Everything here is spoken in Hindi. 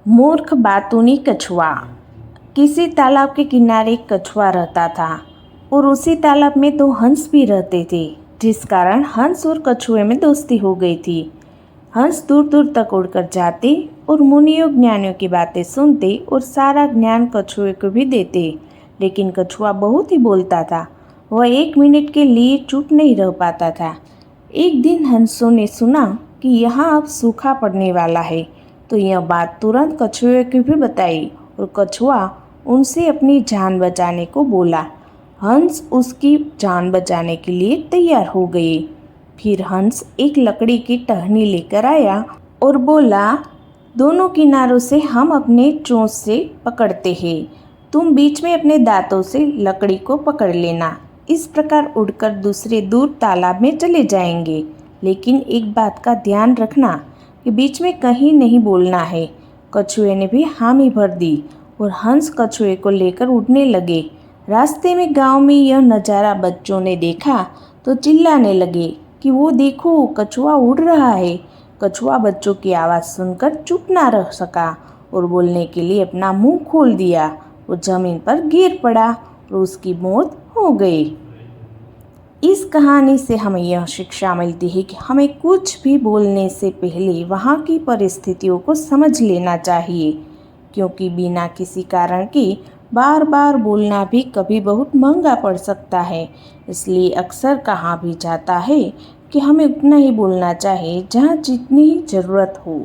मूर्ख बातूनी कछुआ। किसी तालाब के किनारे एक कछुआ रहता था और उसी तालाब में दो हंस भी रहते थे, जिस कारण हंस और कछुए में दोस्ती हो गई थी। हंस दूर दूर तक उड़कर जाते और मुनियों ज्ञानियों की बातें सुनते और सारा ज्ञान कछुए को भी देते, लेकिन कछुआ बहुत ही बोलता था। वह 1 मिनट के लिए चुप नहीं रह पाता था। एक दिन हंसों ने सुना कि यहाँ अब सूखा पड़ने वाला है, तो यह बात तुरंत कछुए को भी बताई और कछुआ उनसे अपनी जान बचाने को बोला। हंस उसकी जान बचाने के लिए तैयार हो गए। फिर हंस एक लकड़ी की टहनी लेकर आया और बोला, दोनों किनारों से हम अपने चोंच से पकड़ते हैं, तुम बीच में अपने दांतों से लकड़ी को पकड़ लेना। इस प्रकार उड़कर दूसरे दूर तालाब में चले जाएंगे, लेकिन एक बात का ध्यान रखना कि बीच में कहीं नहीं बोलना है। कछुए ने भी हामी भर दी और हंस कछुए को लेकर उड़ने लगे। रास्ते में गांव में यह नज़ारा बच्चों ने देखा तो चिल्लाने लगे कि वो देखो, कछुआ उड़ रहा है। कछुआ बच्चों की आवाज़ सुनकर चुप ना रह सका और बोलने के लिए अपना मुंह खोल दिया। वो जमीन पर गिर पड़ा और उसकी मौत हो गई। इस कहानी से हमें यह शिक्षा मिलती है कि हमें कुछ भी बोलने से पहले वहाँ की परिस्थितियों को समझ लेना चाहिए, क्योंकि बिना किसी कारण के बार बार बोलना भी कभी बहुत महंगा पड़ सकता है। इसलिए अक्सर कहा भी जाता है कि हमें उतना ही बोलना चाहिए जहाँ जितनी ही ज़रूरत हो।